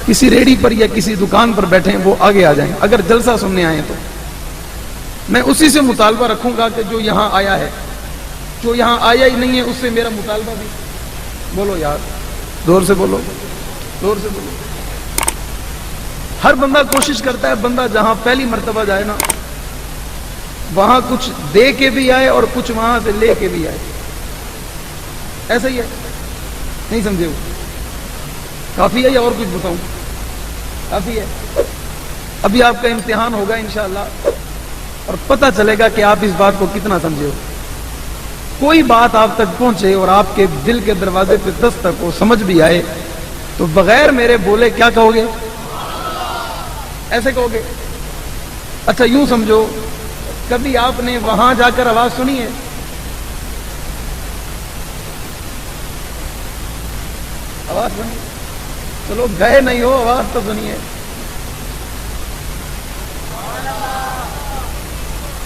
کسی ریڑھی پر یا کسی دکان پر بیٹھے ہیں وہ آگے آ جائیں، اگر جلسہ سننے آئے تو میں اسی سے مطالبہ رکھوں گا کہ جو یہاں آیا ہے، جو یہاں آیا ہی نہیں ہے اس سے میرا مطالبہ بھی. بولو یار، زور سے بولو، زور سے بولو. ہر بندہ کوشش کرتا ہے بندہ جہاں پہلی مرتبہ جائے نا وہاں کچھ دے کے بھی آئے اور کچھ وہاں سے لے کے بھی آئے. ایسا ہی ہے، نہیں سمجھے؟ وہ کافی ہے یا اور کچھ بتاؤں؟ کافی ہے. ابھی آپ کا امتحان ہوگا انشاءاللہ اور پتہ چلے گا کہ آپ اس بات کو کتنا سمجھے ہو. کوئی بات آپ تک پہنچے اور آپ کے دل کے دروازے پہ دستک ہو، سمجھ بھی آئے تو بغیر میرے بولے کیا کہو گے؟ ایسے کہو گے؟ اچھا یوں سمجھو، کبھی آپ نے وہاں جا کر آواز سنی ہے؟ آواز سنی؟ چلو گئے نہیں ہو، آواز تو سنیے.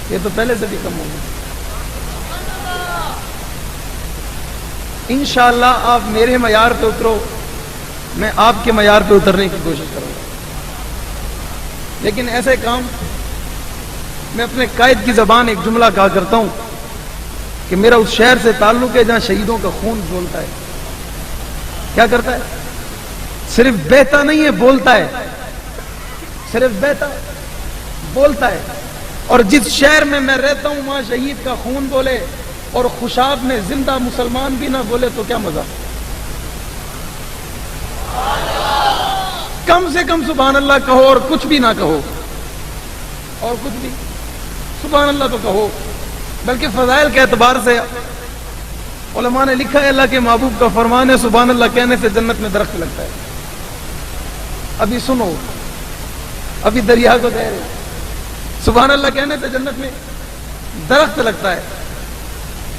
یہ تو پہلے سے بھی کم ہوگا. انشاءاللہ آپ میرے معیار پہ اترو، میں آپ کے معیار پہ اترنے کی کوشش کروں گا. لیکن ایسے کام، میں اپنے قائد کی زبان ایک جملہ کہا کرتا ہوں کہ میرا اس شہر سے تعلق ہے جہاں شہیدوں کا خون بولتا ہے. کیا کرتا ہے؟ صرف بہتا نہیں ہے، بولتا ہے. صرف بہتا بولتا ہے. اور جس شہر میں میں رہتا ہوں وہاں شہید کا خون بولے اور خوشاب میں زندہ مسلمان بھی نہ بولے تو کیا مزہ. کم سے کم سبحان اللہ کہو اور کچھ بھی نہ کہو، اور کچھ بھی سبحان اللہ تو کہو. بلکہ فضائل کے اعتبار سے علماء نے لکھا ہے اللہ کے محبوب کا فرمان ہے سبحان اللہ کہنے سے جنت میں درخت لگتا ہے. ابھی سنو، ابھی دریا کو کہہ رہے سبحان اللہ کہنے سے جنت میں درخت لگتا ہے.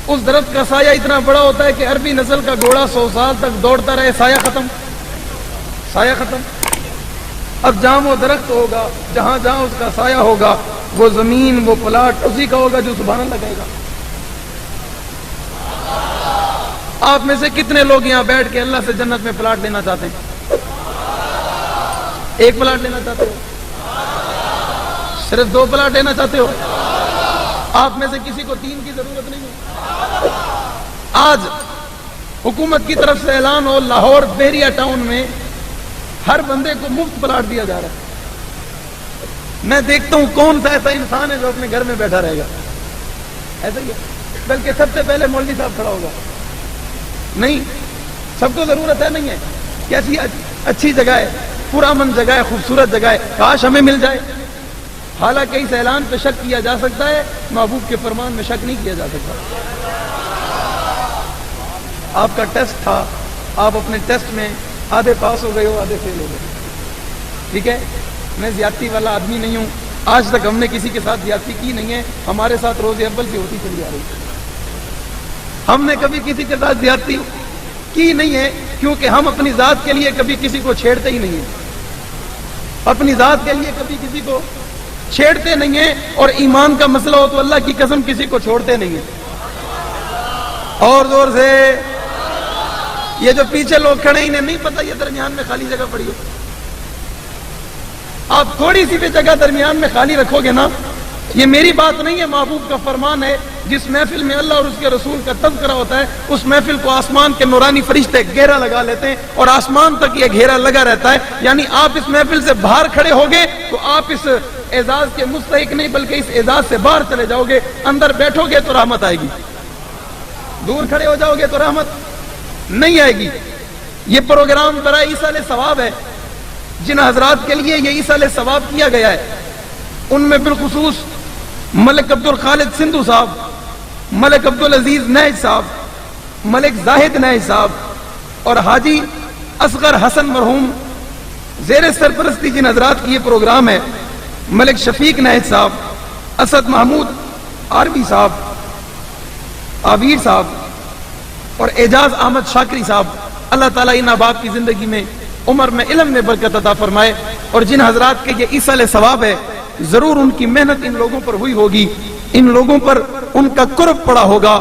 اس درخت کا سایہ اتنا بڑا ہوتا ہے کہ عربی نسل کا گھوڑا 100 سال تک دوڑتا رہے، سایہ ختم، سایہ ختم. اب جہاں وہ درخت ہوگا، جہاں جہاں اس کا سایہ ہوگا، وہ زمین، وہ پلاٹ اسی کا ہوگا جو سبحان اللہ کہے گا. آپ میں سے کتنے لوگ یہاں بیٹھ کے اللہ سے جنت میں پلاٹ لینا چاہتے ہیں؟ ایک پلاٹ لینا چاہتے ہو؟ صرف 2 پلاٹ لینا چاہتے ہو؟ آپ میں سے کسی کو 3 کی ضرورت نہیں ہے؟ آج حکومت کی طرف سے اعلان ہو لاہور بحریہ ٹاؤن میں ہر بندے کو مفت پلاٹ دیا جا رہا ہے. میں دیکھتا ہوں کون سا ایسا انسان ہے جو اپنے گھر میں بیٹھا رہے گا. ایسا ہی ہے. بلکہ سب سے پہلے مولوی صاحب کھڑا ہوگا. نہیں، سب کو ضرورت ہے. نہیں ہے؟ کیسی اچھی جگہ ہے، پرامن جگہ ہے، خوبصورت جگہ ہے، کاش ہمیں مل جائے. حالانکہ اس اعلان پہ شک کیا جا سکتا ہے، محبوب کے فرمان میں شک نہیں کیا جا سکتا. آپ کا ٹیسٹ تھا، آپ اپنے ٹیسٹ میں آدھے پاس ہو گئے ہو، آدھے فیل ہو گئے. ٹھیک ہے، میں زیادتی والا آدمی نہیں ہوں. آج تک ہم نے کسی کے ساتھ زیادتی کی نہیں ہے. ہمارے ساتھ روز اول سے ہوتی چلی آ رہی ہے. ہم نے کبھی کسی کے ساتھ زیادتی کی نہیں ہے، کیونکہ ہم اپنی ذات کے لیے کبھی کسی کو چھیڑتے ہی نہیں ہیں. اپنی ذات کے لیے کبھی کسی کو چھیڑتے نہیں ہیں. اور ایمان کا مسئلہ ہو تو اللہ کی قسم کسی کو چھوڑتے نہیں ہیں. اور زور سے. یہ جو پیچھے لوگ کھڑے انہیں نہیں پتا یہ درمیان میں خالی جگہ پڑی ہے. آپ تھوڑی سی بھی جگہ درمیان میں خالی رکھو گے نا، یہ میری بات نہیں ہے، محبوب کا فرمان ہے. جس محفل میں اللہ اور اس کے رسول کا تذکرہ ہوتا ہے اس محفل کو آسمان کے نورانی فرشتے گھیرا لگا لیتے ہیں اور آسمان تک یہ گھیرا لگا رہتا ہے. یعنی آپ اس محفل سے باہر کھڑے ہوگے تو آپ اس اعزاز کے مستحق نہیں بلکہ اس اعزاز سے باہر چلے جاؤ گے. اندر بیٹھو گے تو رحمت آئے گی، دور کھڑے ہو جاؤ گے تو رحمت نہیں آئے گی. یہ پروگرام برائے ایصال ثواب ہے. جن حضرات کے لیے یہ ایصال ثواب کیا گیا ہے ان میں بالخصوص ملک عبد الخالد سندھو صاحب، ملک عبد العزیز نیج صاحب، ملک زاہد نیج صاحب اور حاجی اصغر حسن مرحوم زیر سرپرستی جن حضرات کی یہ پروگرام ہے، ملک شفیق نیج صاحب، اسد محمود عربی صاحب، عابیر صاحب اور اعجاز احمد شاکری صاحب. اللہ تعالیٰ ان احباب کی زندگی میں عمر میں علم میں برکت عطا فرمائے. اور جن حضرات کے یہ ایصال ثواب ہے ضرور ان کی محنت ان لوگوں پر ہوئی ہوگی، ان لوگوں پر ان کا قرب پڑا ہوگا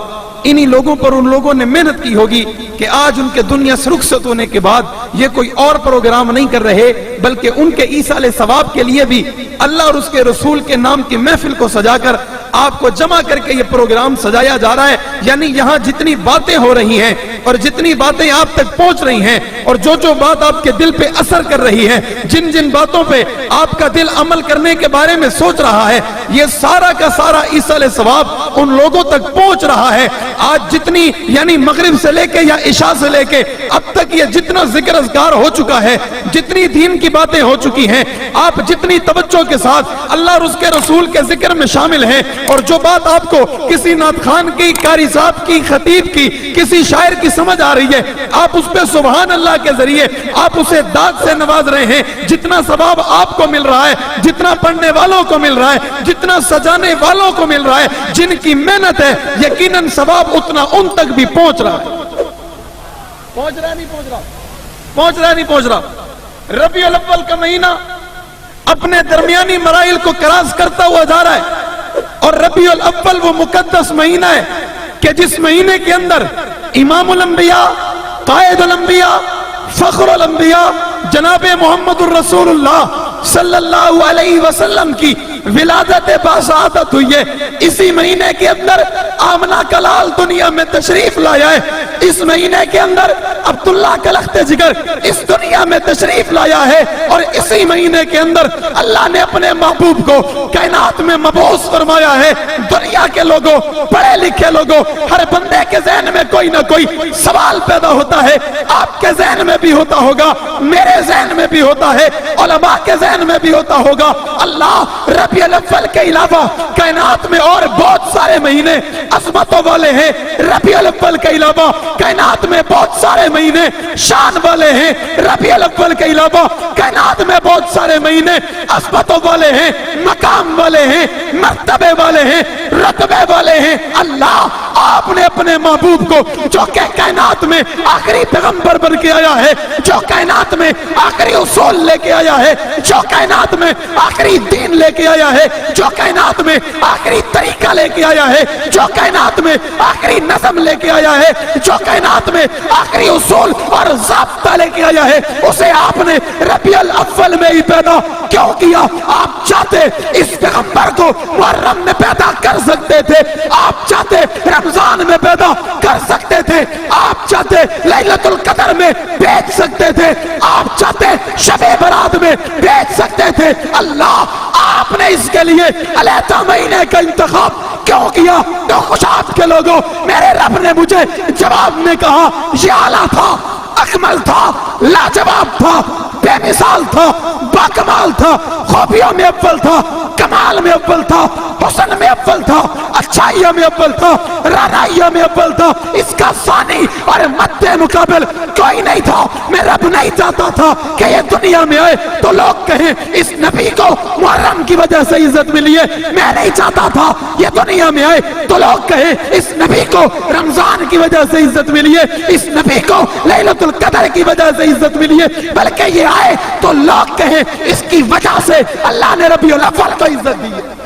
انہی لوگوں پر ان لوگوں نے محنت کی ہوگی کہ آج ان کے دنیا سے رخصت ہونے کے بعد یہ کوئی اور پروگرام نہیں کر رہے، بلکہ ان کے ایصال ثواب کے لیے بھی اللہ اور اس کے رسول کے نام کی محفل کو سجا کر آپ کو جمع کر کے یہ پروگرام سجایا جا رہا ہے۔ یعنی یہاں جتنی باتیں ہو رہی ہیں اور جتنی باتیں آپ تک پہنچ رہی ہیں اور جو بات آپ کے دل پہ اثر کر رہی ہے، جن باتوں پہ آپ کا دل عمل کرنے کے بارے میں سوچ رہا ہے، یہ سارا کا سارا ایصال ثواب ان لوگوں تک پہنچ رہا ہے۔ آج جتنی یعنی مغرب سے لے کے یا عشاء سے لے کے اب تک یہ جتنا ذکر اذکار ہو چکا ہے، جتنی دین کی باتیں ہو چکی ہیں، آپ جتنی توجہ کے ساتھ اللہ اور اس کے رسول کے ذکر میں شامل ہیں، اور جو بات آپ کو کسی نعت خان کی، قاری صاحب کی، خطیب کی، کسی شاعر کی سمجھ آ رہی ہے، آپ اس پہ سبحان اللہ کے ذریعے آپ اسے داد سے نواز رہے ہیں۔ جتنا ثواب آپ کو مل رہا ہے، جتنا پڑھنے والوں کو مل رہا ہے، جتنا سجانے والوں کو مل رہا ہے، جن کی محنت ہے، یقیناً ثواب اتنا ان تک بھی پہنچ رہا ہے۔ پہنچ رہا نہیں پہنچ رہا؟ پہنچ رہا نہیں پہنچ رہا؟ ربیع الاول کا مہینہ اپنے درمیانی مراحل کو کراس کرتا ہوا جا رہا ہے، اور ربیع الاول وہ مقدس مہینہ ہے کہ جس مہینے کے اندر امام الانبیاء، قائد الانبیاء، فخر الانبیاء جناب محمد الرسول اللہ صلی اللہ علیہ وسلم کی ولادت باسعادت ہوئی ہے۔ اسی مہینے کے اندر آمنہ کا لال دنیا میں تشریف لایا ہے۔ اس مہینے کے اندر عبداللہ کا لخت جگر اس دنیا میں تشریف لایا ہے، اور اسی مہینے کے اندر اللہ نے اپنے محبوب کو کائنات میں مبعوث فرمایا ہے۔ دنیا کے لوگوں، پڑھے لکھے لوگوں، ہر بندے کے ذہن میں کوئی نہ کوئی سوال پیدا ہوتا ہے۔ آپ کے ذہن میں بھی ہوتا ہوگا، میرے ذہن میں بھی ہوتا ہے، علماء کے ذہن میں بھی ہوتا ہوگا، اللہ ربیع الاول کے علاوہ کائنات میں اور بہت سارے مہینے عظمتوں والے ہیں۔ ربیع الاول کے علاوہ کائنات میں بہت سارے مہینے شان والے ہیں۔ ربیع الاول کے علاوہ کائنات میں بہت سارے مہینے عظمتوں والے ہیں، مقام والے ہیں، مرتبے والے ہیں، رتبے والے ہیں۔ اللہ آپ نے اپنے محبوب کو جو کہ کائنات میں آخری پیغمبر بن کے آیا ہے، جو کائنات میں آخری اصول لے کے آیا ہے، جو کائنات میں آخری دین لے کے آیا ہے، جو کائنات میں آخری طریقہ لے کے آیا ہے، جو کائنات میں آخری نظم لے کے آیا ہے، جو کائنات میں آخری اصول اور ضابطہ لے کے آیا ہے، اسے آپ نے ربیع الاول میں ہی پیدا کیوں کیا؟ آپ چاہتے اس پیغمبر کو محرم میں پیدا کر سکتے تھے، آپ چاہتے رمضان میں پیدا کر سکتے تھے، آپ چاہتے لیلۃ القدر میں بھیج سکتے تھے، آپ چاہتے شب برات میں بھیج سکتے تھے۔ اللہ آپ نے اس کے لیے علیحدہ مہینے کا انتخاب کیوں کیا؟ تو خوشاب کے لوگوں، میرے رب نے مجھے جواب میں کہا یہ اعلیٰ تھا، اکمل تھا، لاجواب تھا، بے مثال تھا، باکمال تھا، خوبیوں میں اول تھا، کمال میں اول تھا، حسن میں اول تھا، اچھائیوں میں اول تھا، رانائیوں میں اول تھا۔ اس کا ثانی اور مد مقابل کوئی نہیں تھا۔ میں رب نہیں چاہتا تھا کہ یہ دنیا میں آئے تو لوگ کہیں اس نبی کو محرم کی وجہ سے عزت ملی ہے۔ میں نہیں چاہتا تھا یہ دنیا میں آئے تو لوگ کہیں اس نبی کو رمضان کی وجہ سے عزت ملی ہے، اس نبی کو لیلۃ القدر کی وجہ سے عزت ملی ہے، بلکہ یہ آئے تو لوگ کہیں اس کی وجہ سے اللہ نے ربیع الاول کو عزت دی ہے۔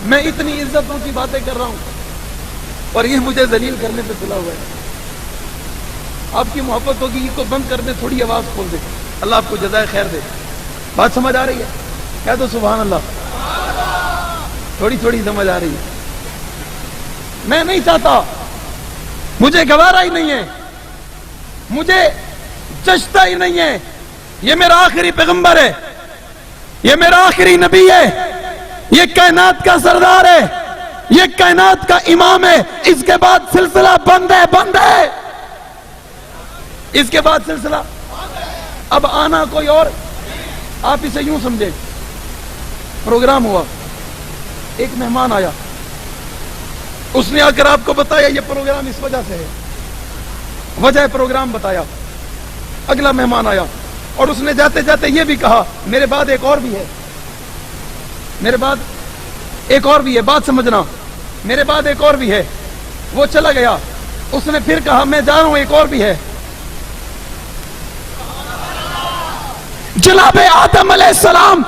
میں اتنی عزتوں کی باتیں کر رہا ہوں اور یہ مجھے ذلیل کرنے پہ تلا ہوا ہے۔ آپ کی محبت ہوگی یہ کو بند کر دے، تھوڑی آواز کھول دے، اللہ آپ کو جزائے خیر دے۔ بات سمجھ آ رہی ہے؟ کہہ دو سبحان اللہ۔ تھوڑی تھوڑی سمجھ آ رہی ہے۔ میں نہیں چاہتا، مجھے گوارا ہی نہیں ہے، مجھے جشتا ہی نہیں ہے، یہ میرا آخری پیغمبر ہے، یہ میرا آخری نبی ہے، یہ کائنات کا سردار ہے، یہ کائنات کا امام ہے۔ اس کے بعد سلسلہ بند ہے، بند ہے، اس کے بعد سلسلہ اب آنا کوئی اور۔ آپ اسے یوں سمجھے، پروگرام ہوا، ایک مہمان آیا، اس نے آ کر آپ کو بتایا یہ پروگرام اس وجہ سے ہے، وجہ پروگرام بتایا۔ اگلا مہمان آیا اور اس نے جاتے جاتے یہ بھی کہا میرے بعد ایک اور بھی ہے، میرے بعد ایک اور بھی ہے، بات سمجھنا، میرے بعد ایک اور بھی ہے۔ وہ چلا گیا، اس نے پھر کہا میں جا رہا ہوں، ایک اور بھی ہے۔ جناب آدم علیہ السلام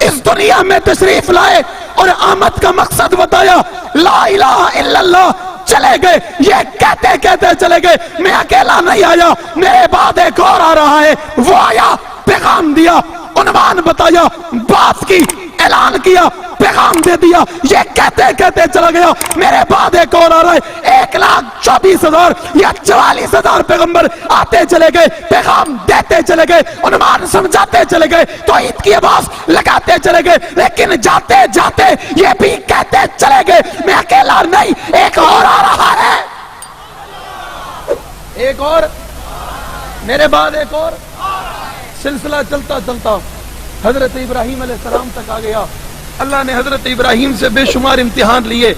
اس دنیا میں تشریف لائے اور آمد کا مقصد بتایا، لا الہ الا اللہ چلے گئے. یہ کہتے کہتے چلے گئے. میں اکیلا نہیں آیا, میرے بعد ایک اور آ رہا ہے. وہ آیا, پیغام دیا, عنوان بتایا, بات کی, اعلان کیا, پیغام دے دیا. یہ کہتے کہتے چلا گیا. میرے بعد ایک اور آ رہا ہے. 1,24,000 یا 44,000 پیغمبر آتے چلے گئے, پیغام دیتے چلے گئے, عنوان سمجھاتے چلے گئے, توحید کی آواز لگاتے چلے گئے. لیکن جاتے جاتے یہ بھی کہتے چلے گئے میں اکیلا نہیں, ایک اور آ رہا ہے, ایک اور, میرے بعد ایک اور. سلسلہ چلتا چلتا حضرت ابراہیم علیہ السلام تک آ گیا. اللہ نے حضرت ابراہیم سے بے شمار امتحان لیے,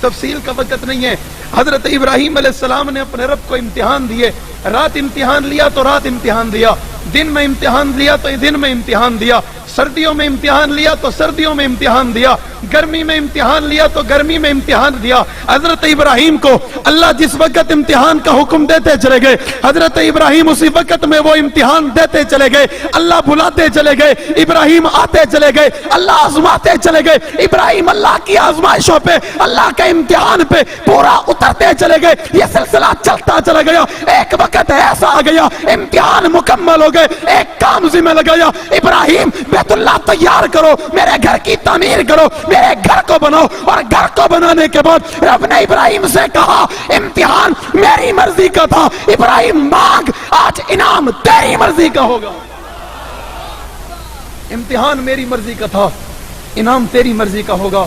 تفصیل کا وقت نہیں ہے. حضرت ابراہیم علیہ السلام نے اپنے رب کو امتحان دیے. رات امتحان لیا تو رات امتحان دیا, دن میں امتحان لیا تو دن میں امتحان دیا, سردیوں میں امتحان لیا تو سردیوں میں امتحان دیا, گرمی میں امتحان لیا تو گرمی میں امتحان دیا. حضرت ابراہیم کو اللہ جس وقت امتحان کا حکم دیتے چلے گئے, حضرت ابراہیم اسی وقت میں وہ امتحان دیتے چلے گئے. اللہ بلاتے چلے گئے, ابراہیم آتے چلے گئے, اللہ آزماتے چلے گئے. ابراہیم اللہ کی آزمائشوں پہ, اللہ کے امتحان پہ پورا اترتے چلے گئے. یہ سلسلہ چلتا چلا گیا. ایک وقت ایسا آ گیا, امتحان مکمل ہو گئے, ایک کام ذمہ لگایا, ابراہیم بیت اللہ تیار کرو, میرے گھر کی تعمیر کرو, میرے گھر کو بناؤ. اور گھر کو بنانے کے بعد رب نے ابراہیم سے کہا, امتحان میری مرضی کا تھا, ابراہیم مانگ, آج انعام تیری مرضی کا ہوگا. امتحان میری مرضی کا تھا, انعام تیری مرضی کا ہوگا.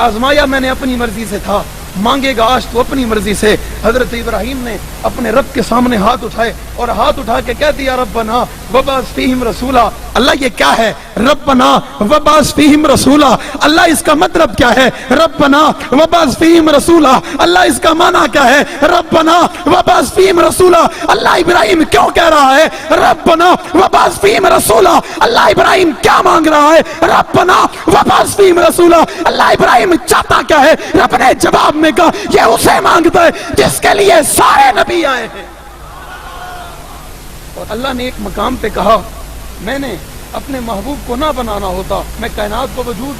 آزمایا میں نے اپنی مرضی سے تھا, مانگے گا آج تو اپنی مرضی سے. حضرت ابراہیم نے اپنے رب کے سامنے ہاتھ اٹھائے اور ہاتھ اٹھا کے کہہ دیا, ربنا وبعث فیہم رسولا. اللہ یہ کیا ہے, ربنا وبعث فیہم رسولا, اللہ اس کا مطلب کیا ہے, ربنا وبعث فیہم رسولا, اللہ اس کا معنی کیا ہے, ربنا وبعث فیہم رسولا. اللہ ابراہیم کیوں کہہ رہا ہے ربنا وبعث فیہم رسولا, اللہ ابراہیم کیا مانگ رہا ہے, ربنا وبعث فیہم رسولا. اللہ ابراہیم چاہتا کیا ہے, رب نے جواب میں کہا, یہ اسے مانگتا ہے جس کے لیے سارے نبی آئے ہیں. اور اللہ نے ایک مقام پہ کہا, میں نے اپنے محبوب کو نہ بنانا ہوتا, میں کائنات کو وجود,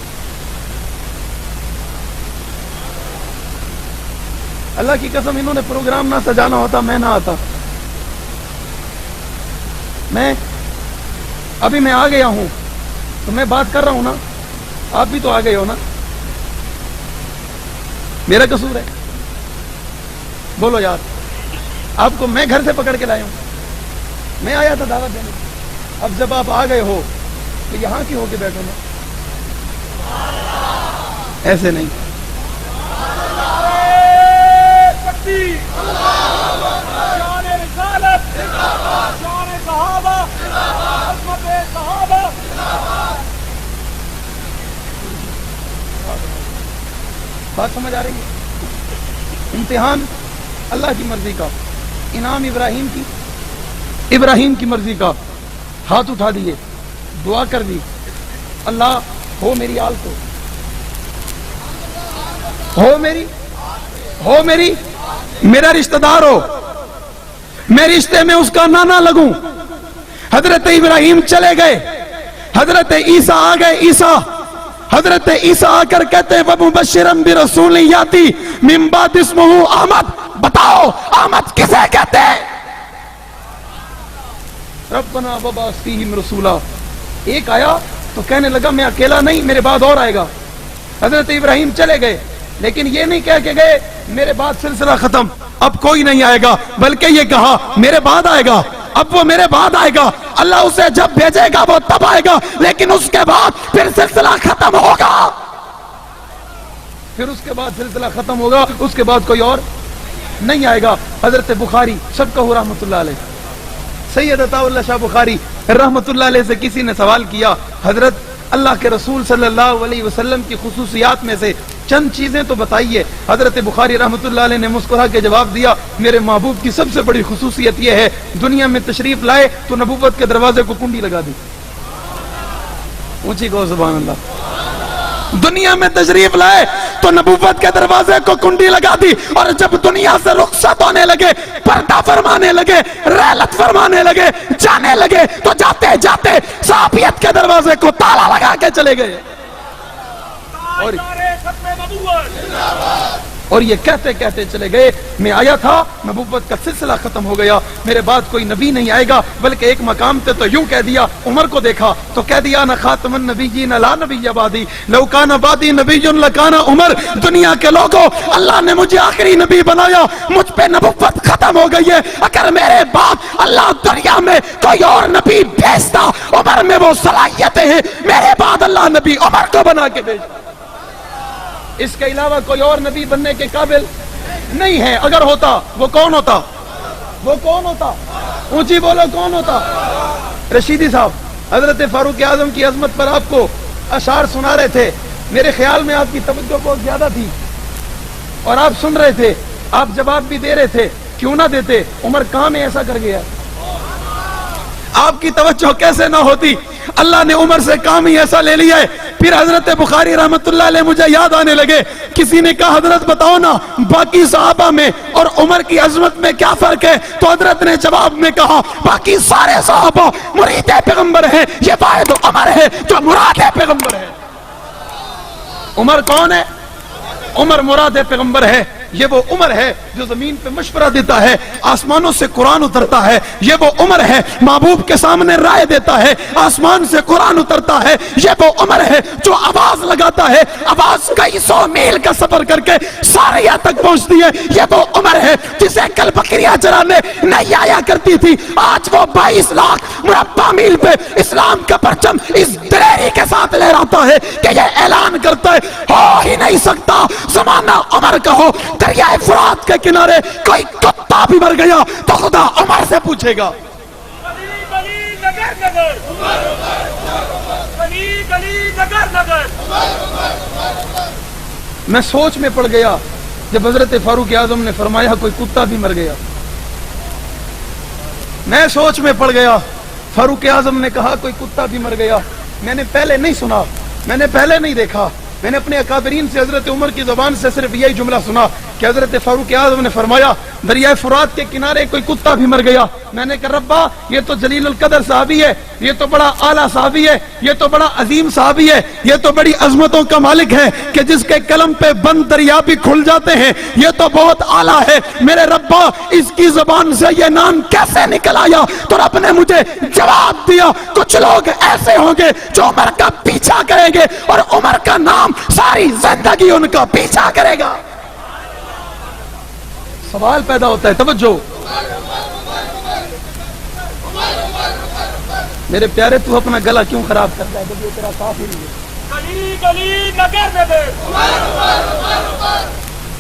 اللہ کی قسم انہوں نے پروگرام نہ سجانا ہوتا, میں نہ آتا. میں ابھی میں آ گیا ہوں تو میں بات کر رہا ہوں نا, آپ بھی تو آ گئے ہو نا, میرا قصور ہے؟ بولو یار, آپ کو میں گھر سے پکڑ کے لایا ہوں, میں آیا تھا دعوت دینے. اب جب آپ آ گئے ہو تو یہاں کی ہو کے بیٹھو نا, ایسے نہیں. بات سمجھ آ رہی ہے؟ امتحان اللہ کی مرضی کا, انعام ابراہیم کی مرضی کا. ہاتھ اٹھا دیے, دعا کر دی, اللہ ہو میری آل کو, ہو میری میرا رشتہ دار ہو, میں رشتے میں اس کا نانا لگوں. حضرت ابراہیم چلے گئے, حضرت عیسیٰ آ گئے. عیسیٰ حضرت عیسیٰ آ کر کہتے ہیں وَمُبَشِّرًا بِرَسُولٍ یَأْتِی مِن بَعْدِہ اسْمُہُ احمد. بتاؤ احمد کسے کہتے ہیں؟ ربنا وبعث فیہم رسولا. ایک آیا تو کہنے لگا میں اکیلا نہیں, میرے بعد اور آئے گا. حضرت ابراہیم چلے گئے, لیکن یہ نہیں کہہ کے گئے میرے بعد سلسلہ ختم, اب کوئی نہیں آئے گا, بلکہ یہ کہا میرے بعد آئے گا, اب وہ میرے بعد آئے گا. اللہ اسے جب بھیجے گا وہ تب آئے گا, لیکن اس کے بعد پھر سلسلہ ختم ہوگا, پھر اس کے بعد سلسلہ ختم ہوگا, اس کے بعد کوئی اور نہیں آئے گا. حضرت بخاری سب کہو رحمت اللہ علیہ, سید عطا اللہ شاہ بخاری رحمت اللہ علیہ سے کسی نے سوال کیا, حضرت اللہ کے رسول صلی اللہ علیہ وسلم کی خصوصیات میں سے چند چیزیں تو بتائیے. حضرت بخاری رحمت اللہ علیہ نے مسکرا کے جواب دیا, میرے محبوب کی سب سے بڑی خصوصیت یہ ہے دنیا میں تشریف لائے تو نبوت کے دروازے کو کنڈی لگا دی. اونچی کہو سبحان اللہ. دنیا میں تشریف لائے تو نبوت کے دروازے کو کنڈی لگا دی, اور جب دنیا سے رخصت ہونے لگے, پردہ فرمانے لگے, رحلت فرمانے لگے, جانے لگے, تو جاتے جاتے صحابیت کے دروازے کو تالا لگا کے چلے گئے. اور یہ کہتے کہتے چلے گئے میں آیا تھا نبوت کا سلسلہ ختم ہو گیا، میرے بعد کوئی نبی نہیں آئے گا، بلکہ ایک مقام پہ تو یوں کہہ دیا، عمر کو دیکھا تو کہہ دیا انا خاتم النبیین لا نبی بعدی لو کان بعدی نبی لکان عمر۔ دنیا کے لوگوں، اللہ نے مجھے آخری نبی بنایا، مجھ پہ نبوت ختم ہو گئی ہے، اگر میرے بعد اللہ دنیا میں کوئی اور نبی بھیجتا، عمر میں وہ صلاحیتیں ہیں، میرے بعد اللہ نبی عمر کو بنا کے بھیجتا، اس کے علاوہ کوئی اور نبی بننے کے قابل نہیں ہے۔ اگر ہوتا وہ کون ہوتا؟ وہ کون ہوتا؟ اونچی بولو، کون ہوتا؟ رشیدی صاحب حضرت فاروق اعظم کی عظمت پر آپ کو اشعار سنا رہے تھے، میرے خیال میں آپ کی توجہ بہت زیادہ تھی اور آپ سن رہے تھے، آپ جواب بھی دے رہے تھے، کیوں نہ دیتے؟ عمر کہاں میں ایسا کر گیا؟ آپ کی توجہ کیسے نہ ہوتی؟ اللہ نے عمر سے کام ہی ایسا لے لیا ہے۔ پھر حضرت بخاری رحمت اللہ علیہ مجھے یاد آنے لگے، کسی نے کہا حضرت بتاؤ نا باقی صحابہ میں اور عمر کی عظمت میں کیا فرق ہے؟ تو حضرت نے جواب میں کہا باقی سارے صحابہ مرید پیغمبر ہیں، یہ واحد عمر ہے جو مراد پیغمبر ہے۔ عمر کون ہے؟ عمر مراد پیغمبر ہے، یہ وہ عمر ہے جو زمین پہ مشورہ دیتا ہے، آسمانوں سے قرآن اترتا ہے، یہ وہ عمر ہے محبوب کے سامنے رائے دیتا ہے، آسمان سے قرآن اترتا ہے، یہ وہ عمر ہے جو آواز لگاتا ہے، آواز کئی سو میل کا سفر کر کے ساریہ تک پہنچتی ہے، یہ وہ عمر ہے جسے کل بکریاں چرانے نہیں آیا کرتی تھی، آج وہ 22 لاکھ مربع میل پہ اسلام کا پرچم اس دلیری کے ساتھ لہراتا ہے کہ یہ اعلان کرتا ہے ہو ہی نہیں سکتا زمانہ عمر کا ہو، دریائے فرات کے کنارے کوئی کتا بھی مر گیا تو خدا عمر سے پوچھے گا۔ میں سوچ میں پڑ گیا جب حضرت فاروق اعظم نے فرمایا کوئی کتا بھی مر گیا، میں سوچ میں پڑ گیا، فاروق اعظم نے کہا کوئی کتا بھی مر گیا، میں نے پہلے نہیں سنا، میں نے پہلے نہیں دیکھا، میں نے اپنے اکابرین سے حضرت عمر کی زبان سے صرف یہی جملہ سنا کہ حضرت فاروق اعظم نے فرمایا دریائے فرات کے کنارے کوئی کتا بھی مر گیا۔ میں نے کہا ربا یہ تو جلیل القدر صحابی ہے، یہ تو بڑا اعلیٰ صحابی ہے، یہ تو بڑا عظیم صحابی ہے، یہ تو بڑی عظمتوں کا مالک ہے کہ جس کے قلم پہ بند دریا بھی کھل جاتے ہیں، یہ تو بہت اعلیٰ ہے، میرے ربا اس کی زبان سے یہ نام کیسے نکل آیا؟ تو رب نے مجھے جواب دیا کچھ لوگ ایسے ہوں گے جو عمر کا پیچھا کریں گے اور عمر کا نام ساری زندگی ان کا پیچھا کرے گا۔ سوال پیدا ہوتا ہے، توجہ میرے پیارے، تو اپنا گلا کیوں خراب کرتا ہے جب یہ تیرا صاف ہی نہیں ہے؟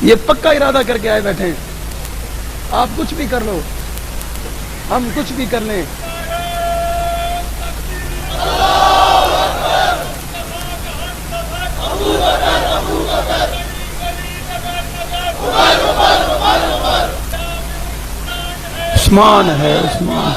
یہ پکا ارادہ کر کے آئے بیٹھے ہیں، آپ کچھ بھی کر لو، ہم کچھ بھی کر لیں، عثمان ہے، عثمان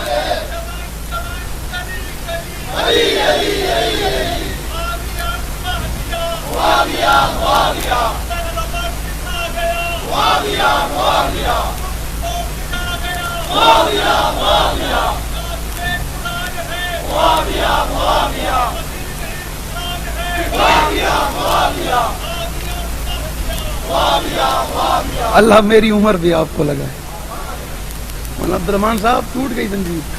اللہ میری عمر بھی آپ کو لگائے۔ مولانا عبد الرحمان صاحب ٹوٹ گئی زنجیر،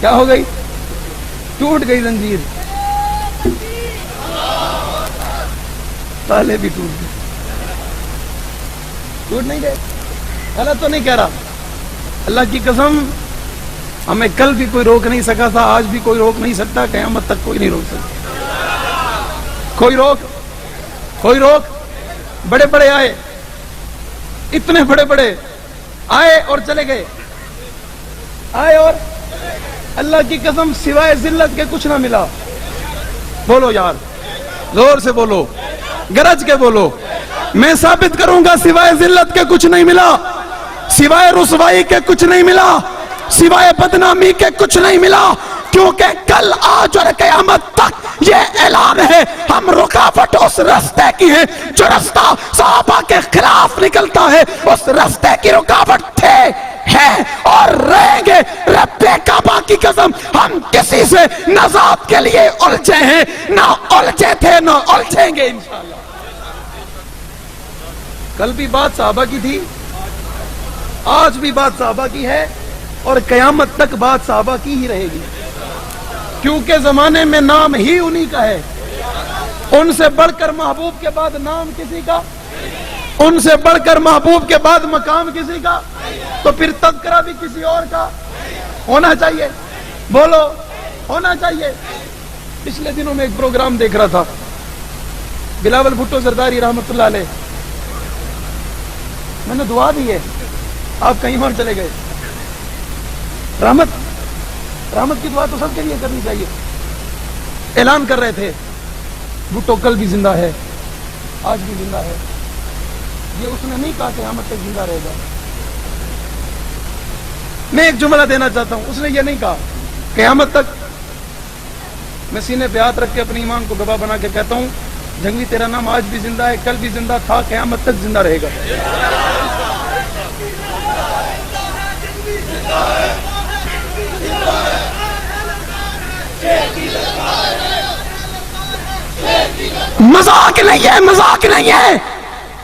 کیا ہو گئی؟ ٹوٹ گئی زنجیر، تالے بھی ٹوٹ گئے، ٹوٹ نہیں گئے؟ غلط تو نہیں کہہ رہا، اللہ کی قسم ہمیں کل بھی کوئی روک نہیں سکا تھا، آج بھی کوئی روک نہیں سکتا، قیامت تک کوئی نہیں روک سکتا، کوئی روک۔ بڑے بڑے آئے، اتنے بڑے بڑے آئے اور چلے گئے، آئے اور اللہ کی قسم سوائے ذلت کے کچھ نہ ملا۔ بولو یار، زور سے بولو، گرج کے بولو، میں ثابت کروں گا سوائے ذلت کے کچھ نہیں ملا، سوائے رسوائی کے کچھ نہیں ملا، سوائے بدنامی کے کچھ نہیں ملا، کیونکہ کل آج اور قیامت تک یہ اعلان ہے ہم رکاوٹ اس رستے کی ہے جو رستہ صحابہ کے خلاف نکلتا ہے، اس رستے کی رکاوٹ تھے، ہیں اور رہیں گے۔ رب کعبہ کی قسم ہم کسی سے نہ ذات کے لیے الجھے ہیں، نہ الجھے تھے نہ الجھیں گے انشاءاللہ۔ کل بھی بات صحابہ کی تھی، آج بھی بات صحابہ کی ہے، اور قیامت تک بات صحابہ کی ہی رہے گی، کیونکہ زمانے میں نام ہی انہی کا ہے۔ ان سے بڑھ کر محبوب کے بعد نام کسی کا، ان سے بڑھ کر محبوب کے بعد مقام کسی کا، تو پھر تذکرہ بھی کسی اور کا ہونا چاہیے۔ بولو، ہونا چاہیے۔ پچھلے دنوں میں ایک پروگرام دیکھ رہا تھا، بلاول بھٹو زرداری رحمت اللہ علیہ، میں نے دعا دی ہے، آپ کہیں اور چلے گئے۔ رحمت کی دعا تو سب کے لیے کرنی چاہیے۔ اعلان کر رہے تھے بھٹو کل بھی زندہ ہے، آج بھی زندہ ہے، یہ اس نے نہیں کہا کہ قیامت تک زندہ رہے گا۔ میں ایک جملہ دینا چاہتا ہوں، اس نے یہ نہیں کہا قیامت تک۔ میں سینے پہ ہاتھ رکھ کے اپنے ایمان کو گواہ بنا کے کہتا ہوں، جنگوی تیرا نام آج بھی زندہ ہے، کل بھی زندہ تھا، قیامت تک زندہ رہے گا۔ مذاق نہیں ہے، مذاق نہیں ہے۔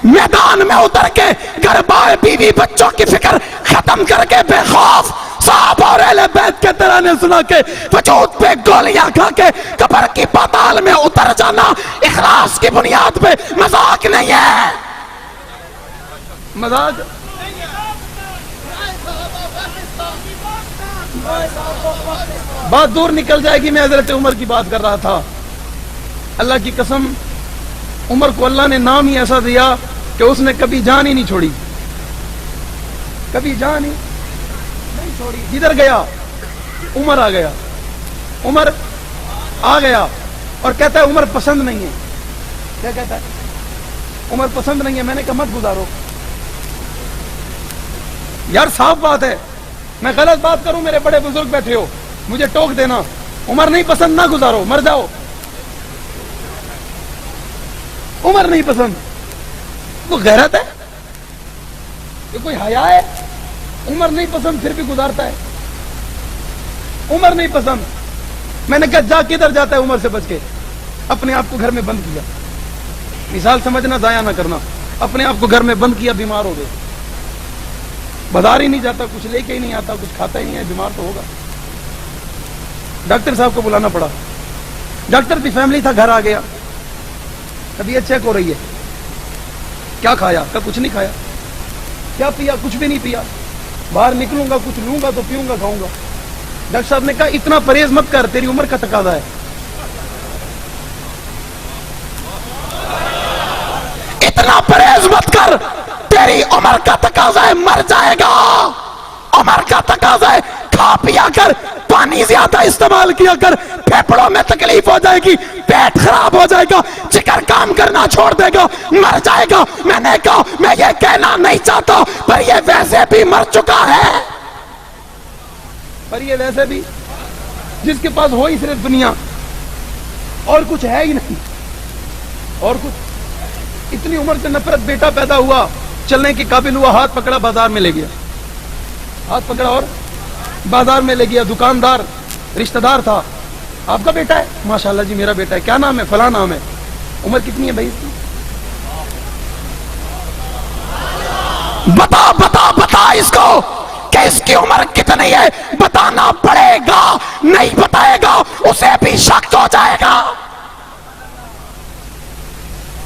میدان میں اتر کے گھر بار بیوی بچوں کی فکر ختم کر کے بے خوف صحابہ اور اہل بیت کے ترانے سنا کے وجود پہ گولیاں کھا کے قبر کی پاتال میں اتر جانا اخلاص کی بنیاد پہ مذاق نہیں ہے۔ مذاق بات دور نکل جائے گی۔ میں حضرت عمر کی بات کر رہا تھا، اللہ کی قسم عمر کو اللہ نے نام ہی ایسا دیا کہ اس نے کبھی جان ہی نہیں چھوڑی، کبھی جان ہی نہیں چھوڑی۔ جدھر گیا عمر آ گیا، عمر آ گیا، اور کہتا ہے عمر پسند نہیں ہے۔ کیا کہتا ہے؟ عمر پسند نہیں ہے۔ میں نے کہا مت گزارو یار، صاف بات ہے، میں غلط بات کروں میرے بڑے بزرگ بیٹھے ہو، مجھے ٹوک دینا۔ عمر نہیں پسند، نہ گزارو، مر جاؤ۔ عمر نہیں پسند، وہ غیرت ہے، یہ کوئی حیا ہے؟ عمر نہیں پسند پھر بھی گزارتا ہے۔ عمر نہیں پسند۔ میں نے کہا جا، کدھر جاتا ہے عمر سے بچ کے؟ اپنے آپ کو گھر میں بند کیا، مثال سمجھنا، ضائع نہ کرنا۔ اپنے آپ کو گھر میں بند کیا، بیمار ہو گئے، بازار ہی نہیں جاتا، کچھ لے کے ہی نہیں آتا، کچھ کھاتا ہی نہیں ہے، بیمار تو ہوگا۔ ڈاکٹر صاحب کو بلانا پڑا، ڈاکٹر کی فیملی تھا، گھر آ گیا، طبیعت چیک ہو رہی ہے، کیا کھایا؟ کہ کچھ نہیں کھایا۔ کیا پیا؟ کچھ بھی نہیں پیا۔ باہر نکلوں گا، کچھ لوں گا تو پیوں گا، کھاؤں گا۔ ڈاکٹر صاحب نے کہا اتنا پرہیز مت کر، تیری عمر کا تقاضا ہے۔ اتنا پرہیز مت کر، تیری عمر کا تقاضا ہے، مر جائے گا۔ عمر کا تقاضا ہے، کھا پیا کر، پانی زیادہ استعمال کیا کر، پھیپڑوں میں تکلیف ہو جائے گی، پیٹ خراب ہو جائے گا، جگر کام کرنا چھوڑ دے گا، مر جائے گا۔ میں نے کہا میں یہ کہنا نہیں چاہتا، پر یہ ویسے بھی مر چکا ہے، پر یہ ویسے بھی، جس کے پاس ہو ہی صرف دنیا اور کچھ ہے ہی نہیں، اور کچھ۔ اتنی عمر سے نفرت، بیٹا پیدا ہوا، چلنے کے قابل ہوا، ہاتھ پکڑا، بازار میں لے گیا، ہاتھ پکڑا اور بازار میں لے گیا۔ دکاندار رشتہ دار تھا، آپ کا بیٹا ہے؟ ماشاءاللہ جی میرا بیٹا ہے۔ کیا نام ہے؟ فلاں نام ہے۔ عمر کتنی ہے بھائی اس کی؟ بتا بتا بتا اس کو کہ اس کی عمر کتنی ہے، بتانا پڑے گا، نہیں بتائے گا اسے بھی شک ہو جائے گا،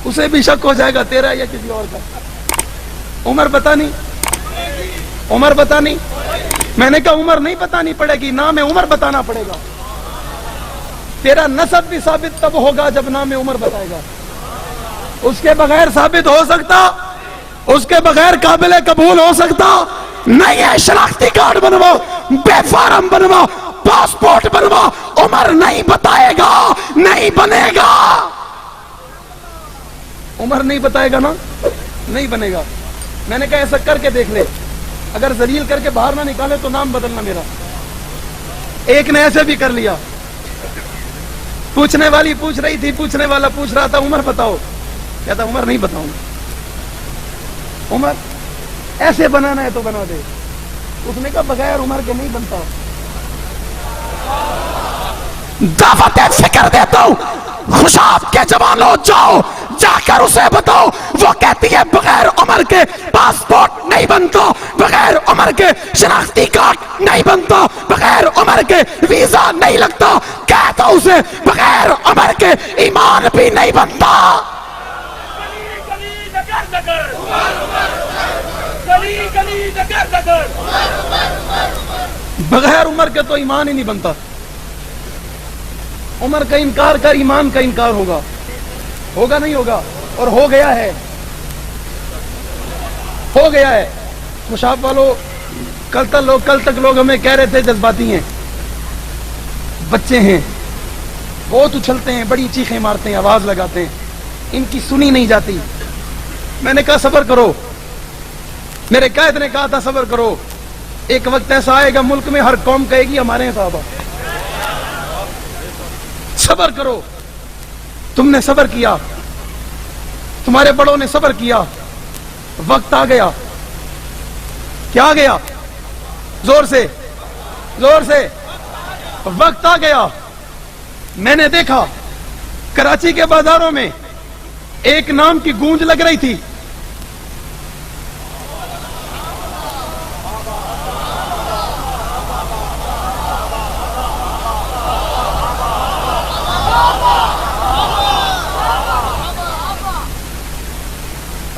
اسے بھی شک ہو جائے گا تیرا یا کسی اور کا۔ عمر بتانی، عمر بتانی۔ میں نے کہا عمر نہیں بتانی پڑے گی، نام عمر بتانا پڑے گا۔ تیرا نسب بھی ثابت تب ہوگا جب نام عمر بتائے گا، اس کے بغیر ثابت ہو سکتا، اس کے بغیر قابل قبول ہو سکتا نہیں ہے۔ شناختی کارڈ بنوا، بے فارم بنوا، پاسپورٹ بنوا، عمر نہیں بتائے گا، نہیں بنے گا۔ عمر نہیں بتائے گا نا، نہیں بنے گا۔ میں نے کہا ایسا کر کے دیکھ لے، اگر ذلیل کر کے باہر نہ نکالے تو نام بدلنا میرا۔ ایک نے ایسے بھی کر لیا، پوچھنے والی پوچھ رہی تھی، پوچھنے والا پوچھ رہا تھا عمر بتاؤ، کہتا عمر نہیں بتاؤں گا۔ عمر ایسے بنانا ہے تو بنا دے۔ اس نے کہا بغیر عمر کے نہیں بنتا۔ دعوت فکر دیتا ہوں، خوشاب کے جوانوں جاؤ جا کر اسے بتاؤ، وہ کہتی ہے بغیر عمر کے پاسپورٹ نہیں بنتا، بغیر عمر کے شناختی کارڈ نہیں بنتا، بغیر عمر کے ویزا نہیں لگتا، کہتا اسے بغیر عمر کے ایمان بھی نہیں بنتا۔ بغیر عمر کے تو ایمان ہی نہیں بنتا۔ عمر کا انکار کر ایمان کا انکار ہوگا، ہوگا نہیں ہوگا، اور ہو گیا ہے، ہو گیا ہے۔ خوشاب والوں، کل تک لوگ ہمیں کہہ رہے تھے جذباتی ہیں، بچے ہیں، بہت اچھلتے ہیں، بڑی چیخیں مارتے ہیں، آواز لگاتے ہیں، ان کی سنی نہیں جاتی۔ میں نے کہا صبر کرو، میرے قائد نے کہا تھا صبر کرو، ایک وقت ایسا آئے گا ملک میں ہر قوم کہے گی ہمارے ہیں صحابہ۔ صبر کرو، تم نے صبر کیا، تمہارے بڑوں نے صبر کیا، وقت آ گیا، کیا آ گیا؟ زور سے، زور سے، وقت آ گیا۔ میں نے دیکھا کراچی کے بازاروں میں ایک نام کی گونج لگ رہی تھی،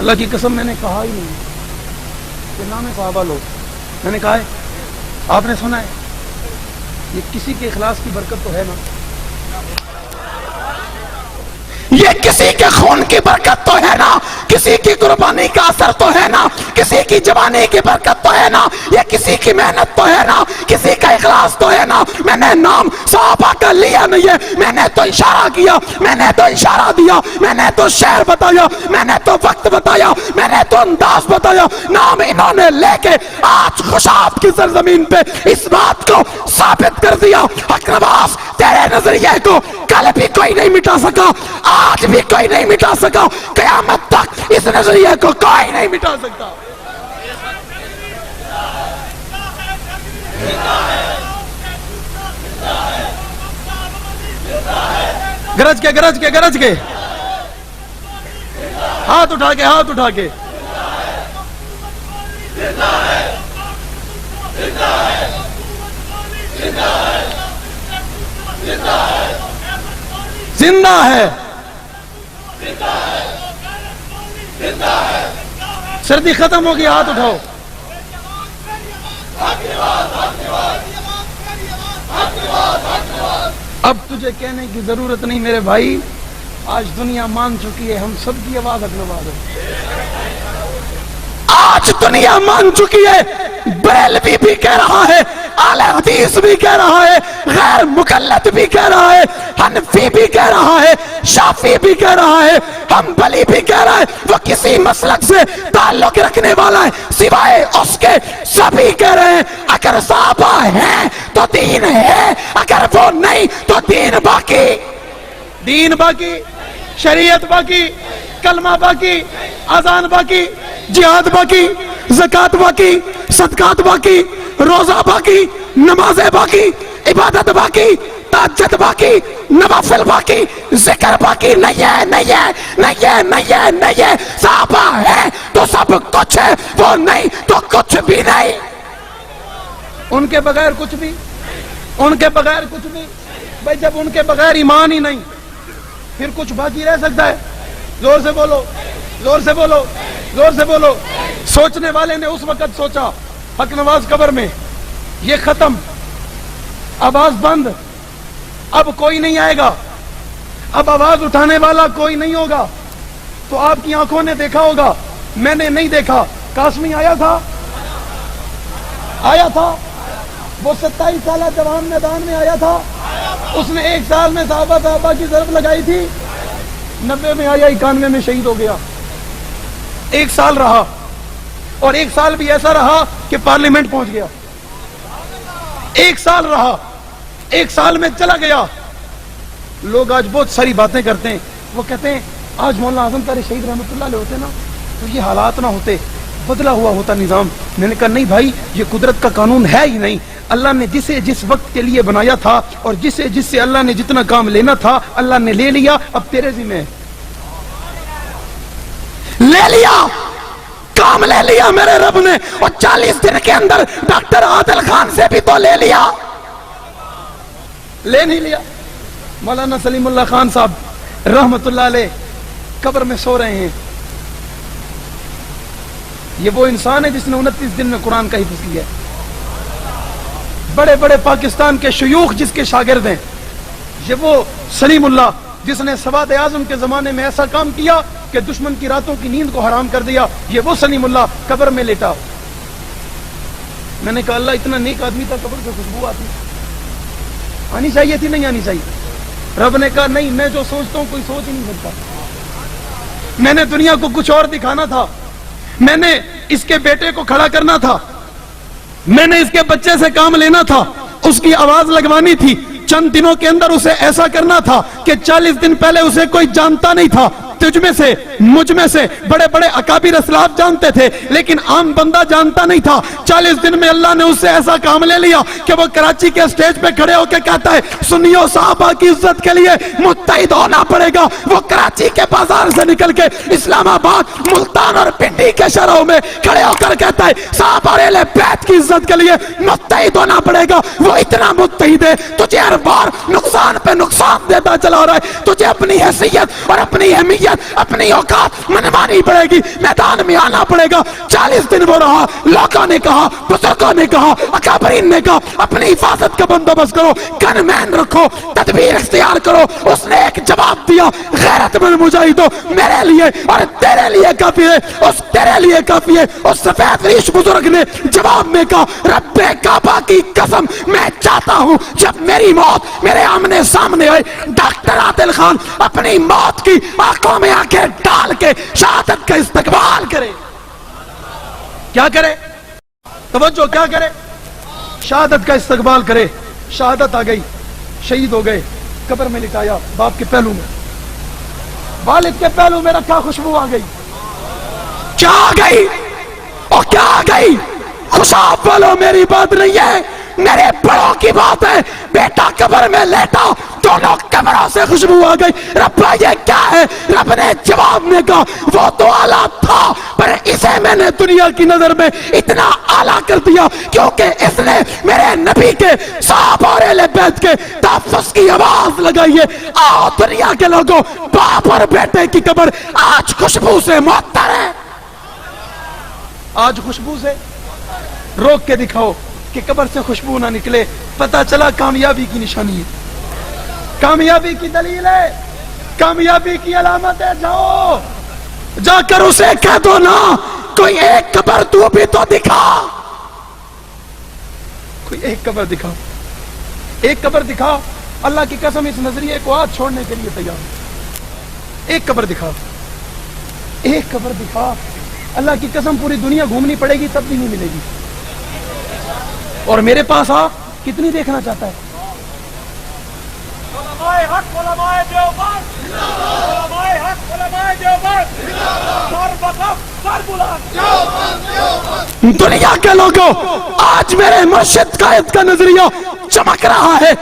اللہ کی قسم میں نے کہا ہی نہیں کہ نام ہے صحابہ لو، میں نے کہا ہے، آپ نے سنا ہے، یہ کسی کے اخلاص کی برکت تو ہے نا، یہ کسی کے خون کی برکت تو ہے نا، کسی کی قربانی کا اثر تو ہے نا، کسی کی جوانی کی برکت تو ہے نا، یہ کسی کی محنت تو ہے نا، کسی کا اخلاص تو ہے نا۔ میں نے نام صحابہ کا لیا نہیں ہے، میں نے تو اشارہ کیا، میں نے تو اشارہ دیا، میں نے تو شہر بتایا، میں نے تو وقت بتایا، میں نے تو انداز بتایا، نام انہوں نے لے کے آج خوشاب کی سرزمین پہ اس بات کو ثابت کر دیا۔ حق نواز، تیرے نظریے کو کل بھی کوئی نہیں مٹا سکا، آج بھی کوئی نہیں مٹا سکا، قیامت تک اس نظریے کو کوئی نہیں مٹا سکتا۔ گرج کے گرج کے گرج کے، ہاتھ اٹھا کے، ہاتھ اٹھا کے، زندہ ہے، سردی ختم ہوگی، ہاتھ اٹھاؤ۔ اب تجھے کہنے کی ضرورت نہیں میرے بھائی، آج دنیا مان چکی ہے، ہم سب کی آواز حق نواز ہے۔ آج دنیا مان چکی ہے، بریلوی بھی کہہ رہا ہے، اہل حدیث بھی کہہ رہا ہے، غیر مقلد بھی کہہ رہا ہے، حنفی بھی کہہ رہا ہے، شافعی بھی کہہ رہا ہے، حنبلی بھی کہہ رہا ہے، وہ کسی مسلک سے تعلق رکھنے والا ہے سوائے اس کے، سبھی کہہ رہے ہیں اگر صحابہ ہیں تو دین ہے، اگر وہ نہیں تو دین باقی، دین باقی، شریعت باقی، کلمہ باقی، اذان باقی، جہاد باقی، زکوٰۃ باقی، صدقات باقی، روزہ باقی، نمازیں باقی، عبادت باقی، تہجد باقی، نوافل باقی، ذکر باقی نہیں ہے، نہیں ہے، نہیں ہے، نہیں ہے، نہیں ہے۔ صحابہ ہے تو سب کچھ ہے، وہ نہیں تو کچھ بھی نہیں۔ ان کے بغیر کچھ بھی، ان کے بغیر کچھ بھی۔ بھائی جب ان کے بغیر ایمان ہی نہیں، پھر کچھ باقی رہ سکتا ہے؟ زور سے بولو، زور سے بولو، زور سے بولو۔ سوچنے والے نے اس وقت سوچا حق نواز قبر میں، یہ ختم، آواز بند، اب کوئی نہیں آئے گا، اب آواز اٹھانے والا کوئی نہیں ہوگا۔ تو آپ کی آنکھوں نے دیکھا ہوگا، میں نے نہیں دیکھا، قاسمی آیا تھا، آیا تھا، وہ 27 سالہ جوان میدان میں آیا تھا، اس نے 1 سال میں صحابہ کی ضرب لگائی تھی، 90 میں آیا، 91 میں شہید ہو گیا۔ 1 سال رہا، اور 1 سال بھی ایسا رہا کہ پارلیمنٹ پہنچ گیا۔ 1 سال رہا، 1 سال میں چلا گیا۔ لوگ آج بہت ساری باتیں کرتے ہیں، وہ کہتے ہیں آج مولانا اعظم طاہر شہید رحمۃ اللہ علیہ ہوتے نا تو یہ حالات نہ ہوتے، بدلا ہوا ہوتا نظام۔ میں نے کہا نہیں بھائی، یہ قدرت کا قانون ہے ہی نہیں، اللہ نے جسے جس وقت کے لیے بنایا تھا اور جسے جس سے اللہ نے جتنا کام لینا تھا اللہ نے لے لیا، اب تیرے ذمہ ہے۔ لے لیا، کام لے لیا میرے رب نے، اور 40 دن کے اندر ڈاکٹر عادل خان سے بھی تو لے لیا۔ لے نہیں لیا۔ مولانا سلیم اللہ خان صاحب رحمت اللہ علیہ قبر میں سو رہے ہیں۔ یہ وہ انسان ہے جس نے 29 دن میں قرآن کا حفظ کیا ہے۔ بڑے بڑے پاکستان کے شیوخ جس کے شاگرد ہیں، یہ وہ سلیم اللہ جس نے سواد اعظم کے زمانے میں ایسا کام کیا کہ دشمن کی راتوں کی نیند کو حرام کر دیا، یہ وہ سلیم اللہ قبر میں لیٹا۔ میں نے کہا اللہ اتنا نیک آدمی تھا، قبر سے خوشبو آنی چاہیے تھی، نہیں آنی چاہیے۔ رب نے کہا نہیں، میں جو سوچتا ہوں کوئی سوچ ہی نہیں سکتا۔ میں نے دنیا کو کچھ اور دکھانا تھا، میں نے اس کے بیٹے کو کھڑا کرنا تھا، میں نے اس کے بچے سے کام لینا تھا، اس کی آواز لگوانی تھی، چند دنوں کے اندر اسے ایسا کرنا تھا کہ 40 دن پہلے اسے کوئی جانتا نہیں تھا۔ تجھ میں سے مجھ میں سے بڑے بڑے اکابر اسلاف جانتے تھے لیکن عام بندہ جانتا نہیں تھا۔ 40 دن میں اللہ نے اس سے ایسا کام لے لیا کہ وہ کراچی کے اسٹیج پہ کھڑے ہو کے کہتا ہے سنیو صحابہ کی عزت کے لیے متحد ہونا پڑے گا۔ وہ کراچی کے بازار سے نکل کے اسلام آباد، ملتان اور پنڈی کے شہروں میں کھڑے ہو کر کہتا ہے صحابہ اور اہل بیت کی عزت کے لیے متحد ہونا پڑے گا۔ وہ اتنا متحد ہے، تجھے ہر بار نقصان پہ نقصان دیتا چلا رہا ہے۔ تجھے اپنی حیثیت اور اپنی اہمیت، اپنی اوقات منوانی پڑے گی، میدان میں آنا پڑے گا۔ 40 دن وہ رہا، لوگوں نے کہا، بزرگوں نے کہا، اکابرین نے کہا اپنی حفاظت کا بندوبست کرو، گن مین رکھو، تدبیر اختیار کرو۔ اس نے ایک جواب دیا، غیرت مند مجاہدو میرے لیے اور تیرے لیے کافی ہے، اس تیرے لیے کافی ہے۔ اس سفید ریش بزرگ نے جواب میں کہا رب کعبہ کی قسم میں چاہتا ہوں جب میری موت میرے آمنے سامنے آئے ڈاکٹر عادل خان اپنی موت کی آنکھوں میں آنکھیں ڈال کے شہادت کا استقبال کرے۔ کیا کرے؟ توجہ، کیا کرے؟ شہادت کا استقبال کرے۔ شہادت آ گئی، شہید ہو گئے، قبر میں لٹایا، باپ کے پہلو میں، والد کے پہلو میں رکھا، خوشبو آ گئی۔ کیا آ گئی؟ اور کیا آ گئی؟ خوشاب والوں میری بات نہیں ہے، میرے بڑوں کی بات ہے۔ بیٹا قبر میں لیٹا، دونوں قبروں سے خوشبو آ گئی۔ ربا یہ کیا ہے؟ رب نے جواب میں کہا وہ تو اعلیٰ تھا پر اسے میں نے دنیا کی نظر میں اتنا اعلیٰ کر دیا کیونکہ اس نے میرے نبی کے صحابہ اور اہل بیت کے تحفظ کی آواز لگائی ہے۔ آؤ دنیا کے لوگوں، باپ اور بیٹے کی قبر آج خوشبو سے معطر ہے۔ آج خوشبو سے روک کے دکھاؤ کہ قبر سے خوشبو نہ نکلے، پتہ چلا کامیابی کی نشانی ہے، کامیابی کی دلیل ہے، کامیابی کی علامت ہے۔ جاؤ جا کر اسے کہہ دو نا کوئی ایک قبر تو بھی تو دکھا، کوئی ایک قبر دکھا، ایک قبر دکھا۔ اللہ کی قسم اس نظریے کو آج چھوڑنے کے لیے تیار ہوں۔ ایک قبر دکھا، ایک قبر دکھا۔ اللہ کی قسم پوری دنیا گھومنی پڑے گی تب بھی نہیں ملے گی۔ اور میرے پاس آ، کتنی دیکھنا چاہتا ہے؟ علماء حق، علماء دیوبند، علماء حق، علماء دیوبند، سر بقف، سر بلند۔ دنیا کے لوگوں آج میرے مرشد قائد کا نظریہ چمک رہا ہے،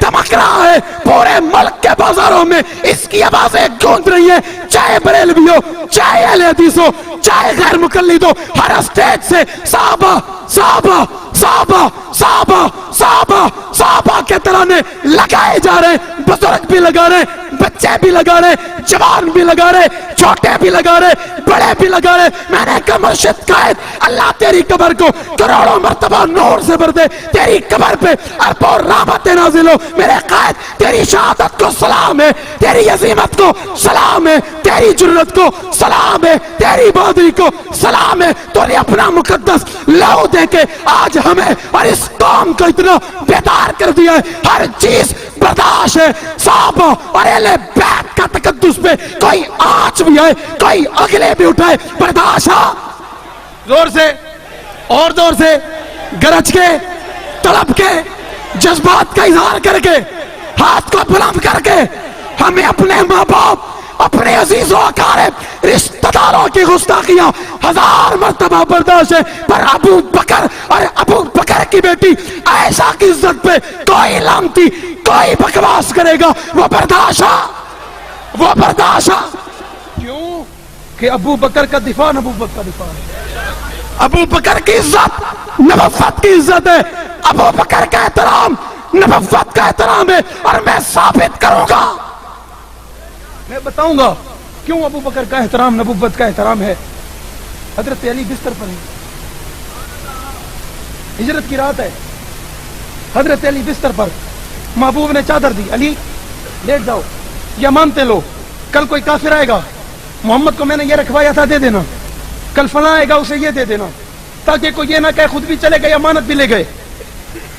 دمک رہا ہے، پورے ملک کے بازاروں میں اس کی آوازیں گونج رہی ہیں، چاہے بریلوی ہو، چاہے اہل حدیث ہو، چاہے غیر مقلد ہو، ہر اسٹیج سے صحابہ صحابہ صحابہ صحابہ صحابہ صحابہ کے ترانے لگائے جا رہے ہیں۔ بزرگ بھی لگا رہے ہیں، بچے بھی لگا رہے ہیں، جوان بھی لگا رہے، چھوٹے بھی لگا رہے، بڑے بھی لگا رہے۔ میں نے کہا مرشد قائد اللہ تیری قبر کو کروڑوں مرتبہ نور سے بھر دے، تیری قبر پہ اربوں رحمتیں نازل ہو۔ میرے قائد تیری شہادت کو سلام ہے، تیری عظیمت کو سلام ہے، تیری جرت کو سلام ہے، تیری بہادری کو سلام ہے۔ تو نے اپنا مقدس لہو دے کے آج ہمیں اور اس قوم کو اتنا بیدار کر دیا ہے، ہر چیز برداشت ہے۔ صحابہ اور اہل بیت کا تقدس پہ کوئی آنچ بھی آئے، کوئی اگلے بھی اٹھائے، برداشت ہے۔ زور سے اور زور سے، گرج کے، تڑپ کے، جذبات کا اظہار کر کے، ہاتھ کو بلند کر کے ہمیں اپنے ماں باپ، اپنے عزیزوں اقارب رشتہ داروں کی گستاخیاں 1000 مرتبہ برداشت ہے، پر ابو بکر اور ابو بکر کی بیٹی عائشہ کی عزت پہ کوئی لانتی کوئی بکواس کرے گا وہ برداشت کیوں کہ ابو بکر کا دفاع نبوت کا دفاع ہے، ابو بکر کی عزت نبوت کی عزت ہے، ابو بکر کا احترام نبوت کا احترام ہے، اور میں ثابت کروں گا، میں بتاؤں گا کیوں ابو بکر کا احترام نبوت کا احترام ہے۔ حضرت علی بستر پر ہیں، ہجرت کی رات ہے، حضرت علی بستر پر، محبوب نے چادر دی، علی لیٹ جاؤ، یا مانتے لو کل کوئی کافر آئے گا، محمد کو میں نے یہ رکھوایا تھا دے دینا، کل فلاں آئے گا اسے یہ دے دینا، تاکہ کوئی یہ نہ کہے خود بھی چلے گئے امانت بھی لے گئے،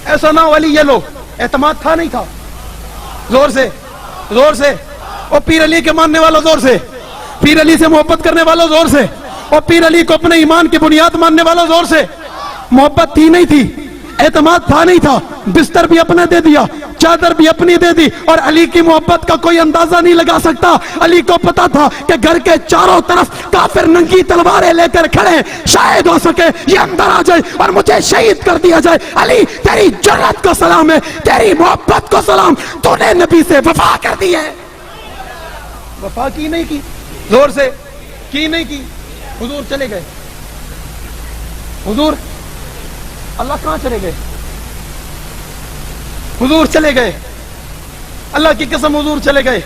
ایسا نہ ہو علی یہ لو۔ اعتماد تھا نہیں تھا؟ زور سے زور سے، اور پیر علی کے ماننے والا زور سے، پیر علی سے محبت کرنے والا زور سے، اور پیر علی کو اپنے ایمان کی بنیاد ماننے والا زور سے۔ محبت تھی نہیں تھی، اعتماد تھا نہیں تھا، بستر بھی اپنا دے دیا، چادر بھی اپنی دے دی، اور علی کی محبت کا کوئی اندازہ نہیں لگا سکتا۔ علی کو پتا تھا کہ گھر کے چاروں طرف کافر ننگی تلواریں لے کر کھڑے، شاید ہو سکے یہ اندر آ جائے اور مجھے شہید کر دیا جائے۔ علی تیری جرات کو سلام ہے، تیری محبت کو سلام، تو نے نبی سے وفا کر دی ہے۔ وفا کی نہیں کی، زور سے کی نہیں کی، حضور چلے گئے، حضور اللہ کہاں چلے گئے؟ حضور چلے گئے، اللہ کی قسم حضور چلے گئے،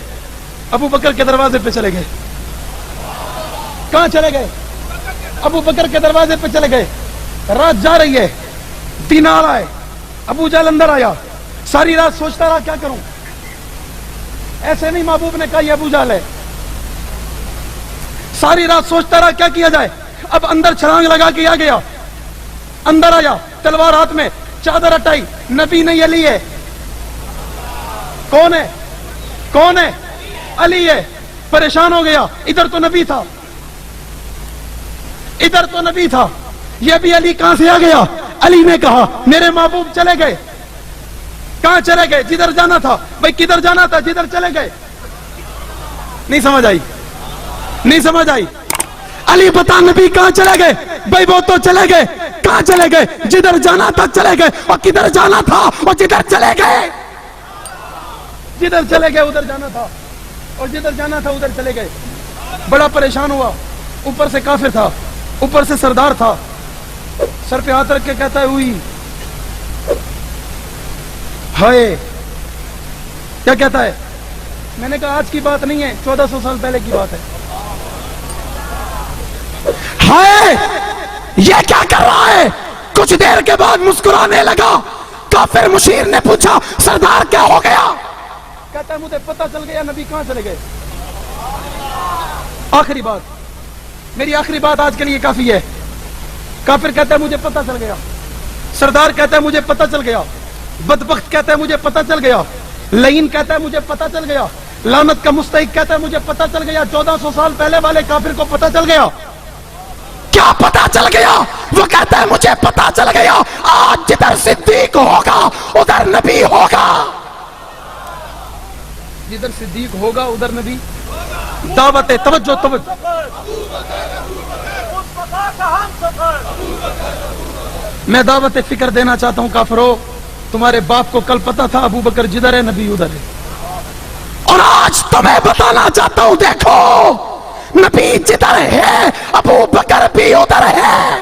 ابو بکر کے دروازے پہ چلے گئے۔ کہاں چلے گئے؟ ابو بکر کے دروازے پہ چلے گئے۔ رات جا رہی ہے، دن آ رہا ہے، ابو جہل اندر آیا، ساری رات سوچتا رہا کیا کروں، ایسے نہیں محبوب نے کہا یہ ابو جہل ہے، ساری رات سوچتا رہا کیا کیا جائے۔ اب اندر چھلانگ لگا کے آ گیا، اندر آیا، تلوار ہاتھ میں، چادر ہٹائی، نبی نہیں علی ہے۔ کون ہے؟ کون ہے؟ علی ہے۔ پریشان ہو گیا، ادھر تو نبی تھا، ادھر تو نبی تھا، یہ بھی علی کہاں سے آ گیا؟ علی نے کہا میرے محبوب چلے گئے۔ کہاں چلے گئے؟ جدھر جانا تھا۔ بھائی کدھر جانا تھا؟ جدھر چلے گئے۔ نہیں سمجھ آئی، نہیں سمجھ آئی۔ علی بتا نبی کہاں چلے گئے؟ بھائی وہ تو چلے گئے، کہاں چلے گئے؟ جدھر جانا تھا چلے گئے، اور کدھر جانا تھا اور جدھر چلے گئے، جدھر چلے گئے ادھر جانا تھا، اور جدھر جانا تھا ادھر چلے گئے۔ بڑا پریشان ہوا، اوپر سے کافر تھا، اوپر سے سردار تھا، سر پہ ہاتھ رکھ کے کہتا ہے ہوئی ہائے، کیا کہتا ہے؟ میں نے کہا آج کی بات نہیں ہے، 1400 سال پہلے کی بات ہے۔ ہائے یہ کیا کر رہا ہے؟ کچھ دیر کے بعد مسکرانے لگا۔ کافر مشیر نے پوچھا سردار کیا ہو گیا؟ کہتا ہے مجھے پتہ چل گیا نبی کہاں چلے گئے۔ آخری بات، میری آخری بات آج کے لیے کافی ہے۔ کافر کہتا ہے مجھے پتہ چل گیا، سردار کہتا ہے مجھے پتہ چل گیا، بدبخت کہتا ہے مجھے پتہ چل گیا، لعین کہتا ہے مجھے پتہ چل گیا، لعنت کا مستحق کہتا ہے مجھے پتہ چل گیا، 1400 سال پہلے والے کافر کو پتہ چل گیا۔ کیا پتا چل گیا؟ وہ کہتا ہے مجھے پتا چل گیا آج جدھر صدیق ہوگا ادھر نبی ہوگا، جدھر صدیق ہوگا ادھر نبی۔ دعوت ہے، توجہ توجہ، میں دعوت فکر دینا چاہتا ہوں کافرو، تمہارے باپ کو کل پتا تھا ابو بکر جدھر ہے نبی ادھر ہے، اور آج تمہیں بتانا چاہتا ہوں دیکھو نبی جدھر ہے ابو بکر بھی ادھر ہے۔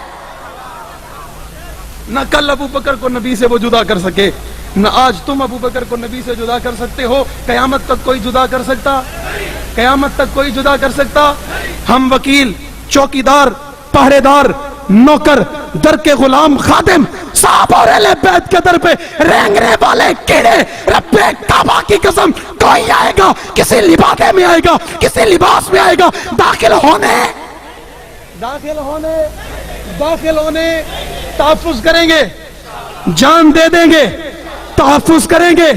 نہ کل ابو بکر کو نبی سے وہ جدا کر سکے، نہ آج تم ابو بکر کو نبی سے جدا کر سکتے ہو۔ قیامت تک کوئی جدا کر سکتا؟ قیامت تک کوئی جدا کر سکتا؟ ہم وکیل، چوکیدار، پہرے دار، نوکر، در کے غلام، خادم، صاحب اور اہل بیت کے در پہ رینگنے والے کیڑے، رب کعبہ کی قسم کوئی آئے گا، کسی لبادے میں آئے گا، کسی لباس میں آئے گا، داخل ہونے تحفظ کریں گے، جان دے دیں گے، تحفظ کریں گے،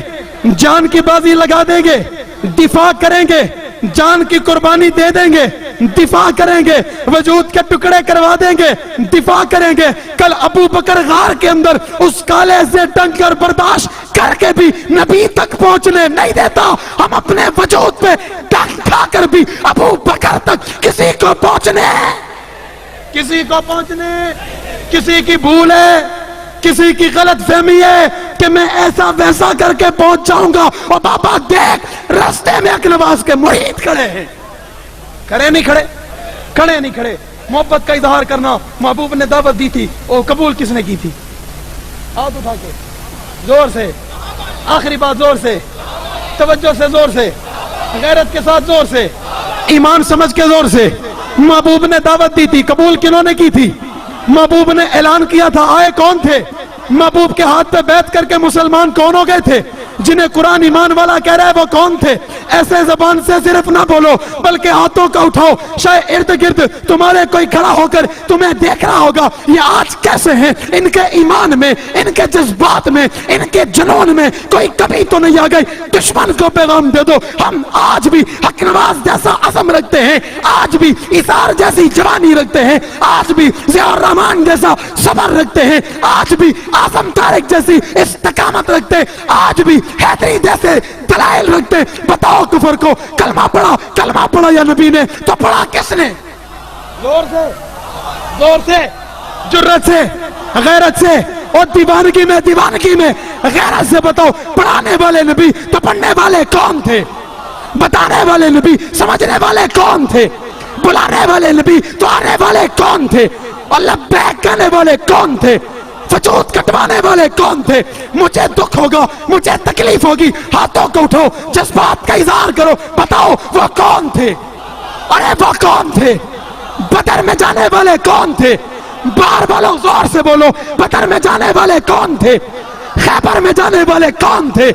جان کی بازی لگا دیں گے، دفاع کریں گے، جان کی قربانی دے دیں گے، دفاع کریں گے، وجود کے ٹکڑے کروا دیں گے، دفاع کریں گے۔ کل ابو بکر غار کے اندر اس کالے سے ڈنگر برداشت کر کے بھی نبی تک پہنچنے نہیں دیتا، ہم اپنے وجود پہ ڈنگ کھا کر بھی ابو بکر تک کسی کو پہنچنے کسی کی بھول ہے، کسی کی غلط فہمی ہے کہ میں ایسا ویسا کر کے پہنچ جاؤں گا۔ اور بابا دیکھ راستے میں اکنواز کے مرید کھڑے ہیں، کھڑے نہیں کھڑے۔ محبت کا اظہار کرنا محبوب نے دعوت دی تھی، وہ قبول کس نے کی تھی؟ ہاتھ اٹھا کے زور سے، آخری بات زور سے، توجہ سے، زور سے، غیرت کے ساتھ زور سے، ایمان سمجھ کے زور سے۔ محبوب نے دعوت دی تھی، قبول کنہوں نے کی تھی؟ محبوب نے اعلان کیا تھا، آئے کون تھے؟ محبوب کے ہاتھ پہ بیعت کر کے مسلمان کون ہو گئے تھے؟ جنہیں قرآن ایمان والا کہہ رہا ہے وہ کون تھے؟ ایسے زبان سے صرف نہ بولو بلکہ ہاتھوں کا اٹھاؤ، شاید ارد گرد تمہارے کوئی کھڑا ہو کر تمہیں دیکھ رہا ہوگا یہ آج کیسے ہیں، ان کے ایمان میں، ان کے جذبات میں، ان کے جنون میں کوئی کمی تو نہیں آ گئی؟ دشمن کو پیغام دے دو، ہم آج بھی حق نواز جیسا عزم رکھتے ہیں، آج بھی اثار جیسی جوانی رکھتے ہیں، آج بھی ضیاء الرحمان جیسا صبر رکھتے ہیں، آج بھی اعظم طارق جیسی استقامت رکھتے ہیں، آج بھی حیدری جیسے دلائل رکھتے ہیں۔ بتاؤ کفر کو کلمہ پڑھا یا نبی نے؟ تو پڑھا کس نے؟ زور سے، جرت سے، غیرت سے، اور دیوانگی میں غیرت سے بتاؤ، پڑھانے والے نبی تو پڑھنے والے کون تھے؟ بتانے والے نبی سمجھنے والے کون تھے؟ بلانے والے نبی تو آنے والے کون تھے؟ اور لبیک کہنے والے کون تھے؟ وجود کٹوانے والے کون تھے؟ مجھے دکھ ہوگا، مجھے تکلیف ہوگی، ہاتھوں کو اٹھو، جذبات کا اظہار کرو، بتاؤ وہ کون تھے؟ ارے وہ کون تھے؟ بدر میں جانے والے کون تھے؟ بار والوں زور سے بولو، بدر میں جانے والے کون تھے؟ خیبر میں جانے والے کون تھے؟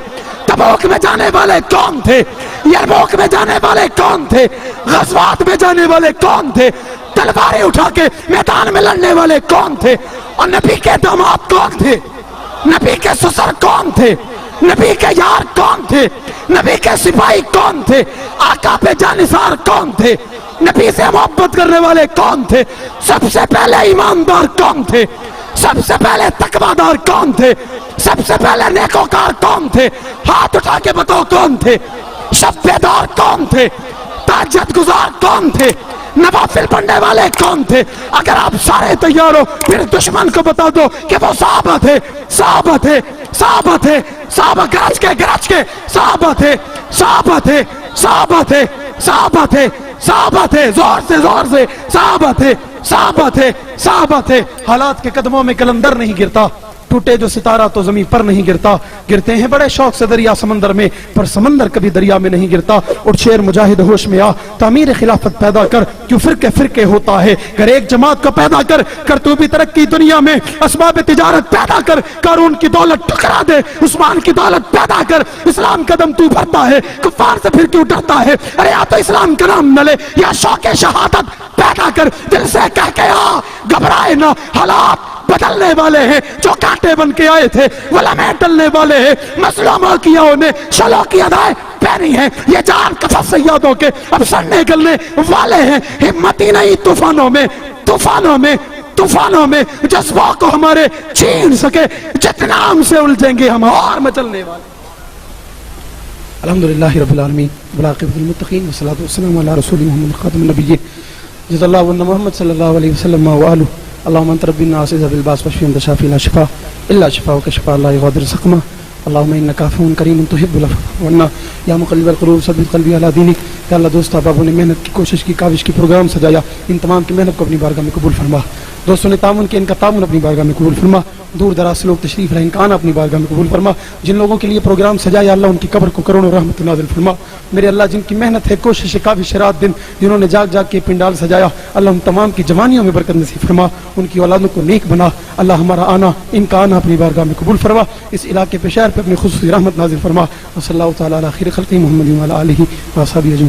تبوک میں جانے والے کون تھے؟ یرموک میں جانے والے کون تھے؟ غزوات میں جانے والے کون تھے؟ تلواریں اٹھا کے میدان میں لڑنے والے کون تھے؟ اور نبی کے داماد کون تھے؟ نبی کے سسر کون تھے؟ نبی کے یار کون تھے؟ نبی کے سپاہی کون تھے؟ آقا پہ جانثار کون تھے؟ نبی سے محبت کرنے والے کون تھے؟ سب سے پہلے ایماندار کون تھے؟ سب سے پہلے تقویدار کون تھے؟ سب سے پہلے نیکوکار کون تھے؟ ہاتھ اٹھا کے بتاؤ کون تھے؟ شب بیدار کون تھے؟ تہجد گزار کون تھے؟ نوافل پڑھنے والے کون تھے؟ اگر آپ سارے تیار ہو پھر دشمن کو بتا دو کہ وہ صحابہ تھے، صحابہ تھے، صحابہ تھے، صحابہ گرج کے صحابہ تھے، صحابہ تھے، صحابہ تھے، صحابہ تھے، صحابہ تھے، زور سے صحابہ تھے، صحابہ تھے، صحابہ تھے۔ حالات کے قدموں میں کلندر نہیں گرتا، ٹوٹے جو ستارہ تو زمین پر نہیں گرتا، گرتے ہیں بڑے شوق سے دریا سمندر میں، پر سمندر کبھی دریا میں نہیں گرتا۔ اور شیر مجاہد ہوش میں آ، تعمیر خلافت پیدا کر، کیوں فرقے ہوتا ہے، گر ایک جماعت کو پیدا کر تو بھی ترقی دنیا میں، اسباب تجارت پیدا کر، قارون کی دولت ٹکرا دے، عثمان کی دولت پیدا کر، اسلام قدم تو بھرتا ہے، کفار سے پھر کیوں ڈرتا ہے، ارے یا تو اسلام کا نام نہ لے یا شوق شہادت پیدا کر، دل سے کہہ کے آ، گھبرائے نہ، حالات بدلنے والے ہیں، جو کانٹے بن کے آئے تھے وہ لمحے ٹلنے والے ہیں، مظلوموں کی انہیں شلوں کی ادائیں پہنی ہیں، یہ جان کفف سیادوں کے اب سر نکلنے والے ہیں، ہمت ہی نہیں طوفانوں میں جذبوں کو ہمارے چھین سکے، جتنا ہم سے الجھیں گے ہم اور مچلنے والے۔ الحمدللہ رب العالمین والعاقبۃ للمتقین والصلاۃ والسلام علی رسول محمد خاتم النبیین جزا اللہ عنا محمد صلی اللہ علیہ وسلم وآلہ اللهم انت ربنا عزيز بالباس واشفي انت شافي لا شفاء الا شفاءك شفاء لا يغادر سقما اللهم انك عفو کریم تحب العفو عنا یا مقلب القلوب ثبت قلبی علی دینک۔ یا اللہ دوست احبابوں نے محنت کی، کوشش کی، کاوش کی، پروگرام سجایا، ان تمام کی محنت کو اپنی بارگاہ میں قبول فرما۔ دوستوں نے تعاون کیا، ان کا تعاون اپنی بارگاہ میں قبول فرما۔ دور دراز سے لوگ تشریف رہے، ان کا آنا اپنی بارگاہ میں قبول فرما۔ جن لوگوں کے لیے پروگرام سجایا اللہ ان کی قبر کو کروڑوں رحمت نازل فرما۔ میرے اللہ جن کی محنت ہے، کوشش ہے، کاوش رات دن جنہوں نے جاگ کے پنڈال سجایا، اللہ ان تمام کی جوانیوں میں برکت نصیب فرما، ان کی اولادوں کو نیک بنا۔ اللہ ہمارا آنا، ان کا آنا اپنی بارگاہ میں قبول فرما، اس علاقے پہ شہر پہ اپنی خصوصی رحمت نازل فرما۔ صلی اللہ تعالی علی خیر خلقہ محمد و علی آلہ و صحبہ اجمعین۔